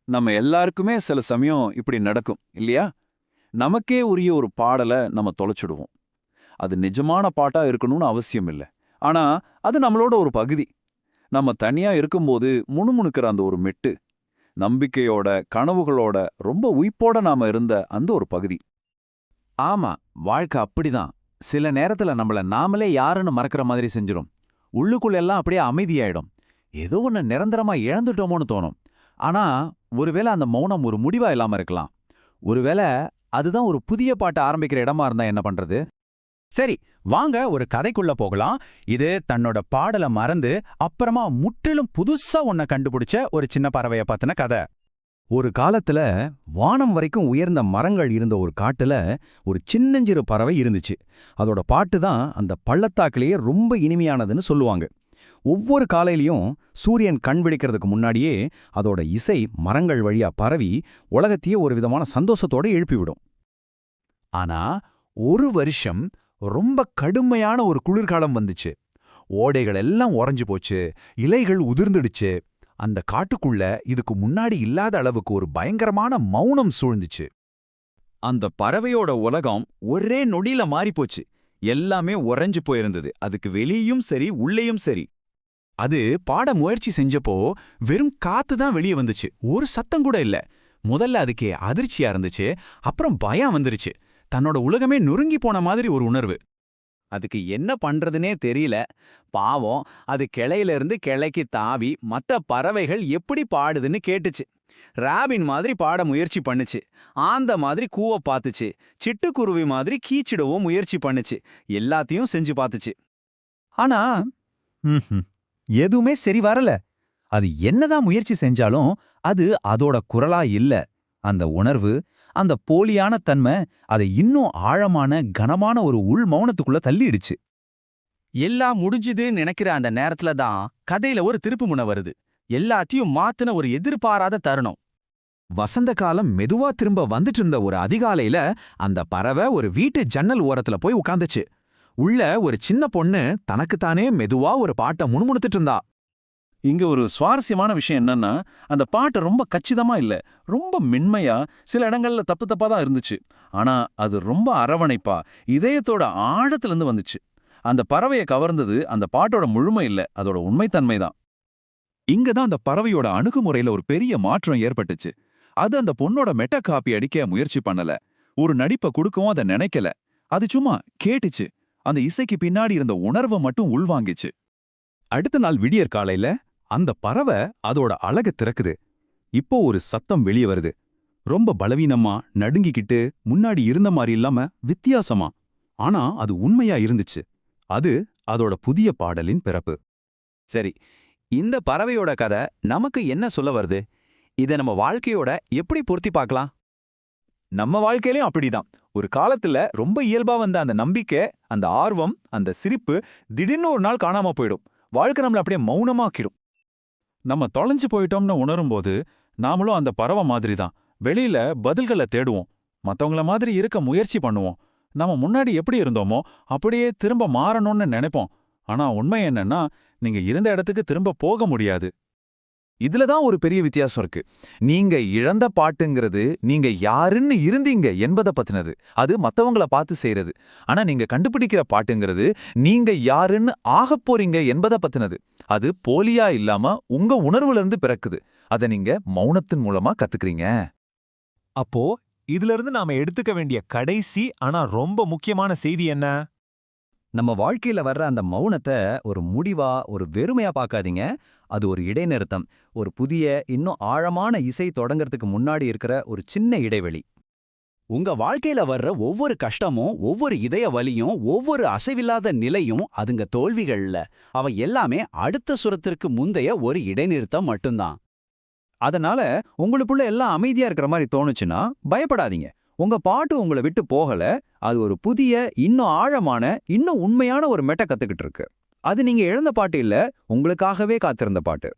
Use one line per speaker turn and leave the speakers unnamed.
நம்ம எல்லாருக்குமே சில சமயம் இப்படி நடக்கும் இல்லையா? நமக்கே உரிய ஒரு பாடலை நம்ம தொலைச்சிடுவோம். அது நிஜமான பாட்டா இருக்கணும்னு அவசியம் இல்லை. ஆனா அது நம்மளோட ஒரு பகுதி. நம்ம தனியா இருக்கும்போது முணுமுணுக்கிற அந்த ஒரு மெட்டு, நம்பிக்கையோட கனவுகளோட ரொம்ப உயிப்போட நாம இருந்த அந்த ஒரு பகுதி.
ஆமா, வாழ்க்கை அப்படிதான். சில நேரத்துல நம்மள நாமளே யாருன்னு மறக்கிற மாதிரி செஞ்சிரும். உள்ளுக்குள்ள எல்லாம் அப்படியே அமைதியாயிடும். ஏதோ ஒன்னு நிரந்தரமா இழந்துட்டோமோன்னு தோணும். ஆனா ஒருவேளை அந்த மௌனம் ஒரு முடிவா இல்லாம இருக்கலாம். ஒருவேளை அதுதான் ஒரு புதிய பாட்டு ஆரம்பிக்கிற இடமா இருந்தா என்ன பண்றது?
சரி, வாங்க ஒரு கதைக்குள்ள போகலாம். இது தன்னோட பாடல மறந்து அப்புறமா முற்றிலும் புதுசா ஒன்ன கண்டுபிடிச்ச ஒரு சின்ன பறவைய பத்தின கதை.
ஒரு காலத்துல வானம் வரைக்கும் உயர்ந்த மரங்கள் இருந்த ஒரு காட்டுல ஒரு சின்னஞ்சிறு பறவை இருந்துச்சு. அதோட பாட்டு தான் அந்த பள்ளத்தாக்கிலேயே ரொம்ப இனிமையானதுன்னு சொல்லுவாங்க. ஒவ்வொரு காலையிலயும் சூரியன் கண் விழிக்கிறதுக்கு முன்னாடியே அதோட இசை மரங்கள் வழியா பரவி உலகத்தையே ஒரு விதமான சந்தோஷத்தோட எழுப்பிவிடும்.
ஆனா ஒரு வருஷம் ரொம்ப கடுமையான ஒரு குளிர்காலம் வந்துச்சு. ஓடைகள் எல்லாம் உறைஞ்சு போச்சு, இலைகள் உதிர்ந்துடுச்சு. அந்த காட்டுக்குள்ள இதுக்கு முன்னாடி இல்லாத அளவுக்கு ஒரு பயங்கரமான மௌனம் சூழ்ந்துச்சு.
அந்த பறவையோட உலகம் ஒரே நொடியில மாறிப்போச்சு. எல்லாமே உறைஞ்சு போயிருந்தது. அதுக்கு வெளியும் சரி உள்ளேயும் சரி.
அது பாட முயற்சி செஞ்சப்போ வெறும் காத்து தான் வெளியே வந்துச்சு, ஒரு சத்தம் கூட இல்ல. முதல்ல அதுக்கே அதிர்ச்சியா இருந்துச்சு, அப்புறம் பயம் வந்துருச்சு. தன்னோட உலகமே நொறுங்கி போன மாதிரி ஒரு உணர்வு.
அதுக்கு என்ன பண்றதுனே தெரியல. பாவம், அது கிளையிலிருந்து கிளைக்கு தாவி மத்த பறவைகள் எப்படி பாடுதுன்னு கேட்டுச்சு. ராபின் மாதிரி பாட முயற்சி பண்ணுச்சு. ஆந்த மாதிரி கூவ பார்த்துச்சு. சிட்டுக்குருவி மாதிரி கீச்சிடவும் முயற்சி பண்ணுச்சு. எல்லாத்தையும் செஞ்சு பார்த்துச்சு.
ஆனா எதுவுமே சரி வரல. அது என்னதான் முயற்சி செஞ்சாலும் அது அதோட குரலா இல்ல. அந்த உணர்வு, அந்த போலியான தன்மை அதை இன்னும் ஆழமான கனமான ஒரு உள் மௌனத்துக்குள்ள தள்ளிடுச்சு.
எல்லாம் முடிஞ்சுதுன்னு நினைக்கிற அந்த நேரத்துல தான் கதையில ஒரு திருப்பு முனை வருது. எல்லாத்தையும் மாத்துன ஒரு எதிர்பாராத தருணம்.
வசந்த காலம் மெதுவா திரும்ப வந்துட்டு இருந்த ஒரு அதிகாலையில அந்த பறவை ஒரு வீட்டு ஜன்னல் ஓரத்துல போய் உட்கார்ந்துச்சு. உள்ள ஒரு சின்ன பொண்ணு தனக்குத்தானே மெதுவா ஒரு பாட்டை முணுமுணுத்துட்டு இருந்தா.
இங்க ஒரு சுவாரஸ்யமான விஷயம் என்னன்னா, அந்த பாட்டு ரொம்ப கச்சிதமா இல்ல, ரொம்ப மென்மையா, சில இடங்கள்ல தப்பு தப்பா தான் இருந்துச்சு. ஆனா அது ரொம்ப அரவணைப்பா, இதயத்தோட ஆழத்திலிருந்து வந்துச்சு. அந்த பறவையை கவர்ந்தது அந்த பாட்டோட முழுமை இல்ல, அதோட உண்மைத்தன்மை தான். இங்க தான் அந்த பறவையோட அணுகுமுறையில ஒரு பெரிய மாற்றம் ஏற்பட்டுச்சு. அது அந்த பொண்ணோட மெட்ட காப்பி அடிக்க முயற்சி பண்ணல, ஒரு நடிப்பை கொடுக்கவும் அதை நினைக்கல. அது சும்மா கேட்டுச்சு. அந்த இசைக்கு பின்னாடி இருந்த உணர்வை மட்டும் உள்வாங்கிச்சு.
அடுத்த நாள் விடியற் காலையில அந்த பறவை அதோட அழக திறக்குது. இப்போ ஒரு சத்தம் வெளியே வருது. ரொம்ப பலவீனமா, நடுங்கிக்கிட்டு, முன்னாடி இருந்த மாதிரி இல்லாம வித்தியாசமா. ஆனா அது உண்மையா இருந்துச்சு. அது அதோட புதிய பாடலின் பிறப்பு.
சரி, இந்த பறவையோட கதை நமக்கு என்ன சொல்ல வருது? இதை நம்ம வாழ்க்கையோட எப்படி பொருத்தி பார்க்கலாம்?
நம்ம வாழ்க்கையிலயும் அப்படிதான். ஒரு காலத்துல ரொம்ப இயல்பா வந்த அந்த நம்பிக்கை, அந்த ஆர்வம், அந்த சிரிப்பு திடீர்னு ஒரு நாள் காணாம போயிடும். வாழ்க்கை நம்மள அப்படியே மௌனமாக்கிடும்.
நம்ம தொலைஞ்சு போயிட்டோம்னு உணரும்போது நாமளும் அந்த பறவை மாதிரி தான் வெளியில பதில்களை தேடுவோம். மத்தவங்கள மாதிரி இருக்க முயற்சி பண்ணுவோம். நம்ம முன்னாடி எப்படி இருந்தோமோ அப்படியே திரும்ப மாறணும்னு நினைப்போம். ஆனா உண்மை என்னன்னா, நீங்க இருந்த இடத்துக்கு திரும்ப போக முடியாது.
இதுலதான் ஒரு பெரிய வித்தியாசம் இருக்கு. நீங்க இழந்த பாட்டுங்கிறது நீங்க யாருன்னு இருந்தீங்க என்பதை பத்தினது. அது மத்தவங்கள பார்த்து செய்யறது. ஆனா நீங்க கண்டுபிடிக்கிற பாட்டுங்கிறது நீங்க யாருன்னு ஆகப் போறீங்க என்பதை பத்தினது. அது போலியா இல்லாம உங்க உணர்வுல இருந்து பிறக்குது. அதை நீங்க மௌனத்தின் மூலமா கத்துக்கிறீங்க.
அப்போ இதுல இருந்து நாம எடுத்துக்க வேண்டிய கடைசி ஆனா ரொம்ப முக்கியமான செய்தி என்ன?
நம்ம வாழ்க்கையில வர்ற அந்த மௌனத்தை ஒரு முடிவா, ஒரு வெறுமையா பார்க்காதீங்க. அது ஒரு இடைநிறுத்தம், ஒரு புதிய, இன்னும் ஆழமான இசை தொடங்கறதுக்கு முன்னாடி இருக்கிற ஒரு சின்ன இடைவெளி.
உங்க வாழ்க்கையில வர்ற ஒவ்வொரு கஷ்டமும், ஒவ்வொரு இதய வலியும், ஒவ்வொரு அசைவில்லாத நிலையும் அதுங்க தோல்விகள்ல. அவை எல்லாமே அடுத்த சுரத்திற்கு முந்தைய ஒரு இடைநிறுத்தம் மட்டும்தான்.
அதனால உங்களுக்குள்ள எல்லாம் அமைதியா இருக்கிற மாதிரி தோணுச்சுன்னா பயப்படாதீங்க. உங்க பாட்டு உங்களை விட்டு போகல. அது ஒரு புதிய, இன்னும் ஆழமான, இன்னும் உண்மையான ஒரு மெட்ட கத்துக்கிட்டு இருக்கு. அது நீங்க இழந்த பாட்டு இல்ல, உங்களுக்காகவே காத்திருந்த பாட்டு.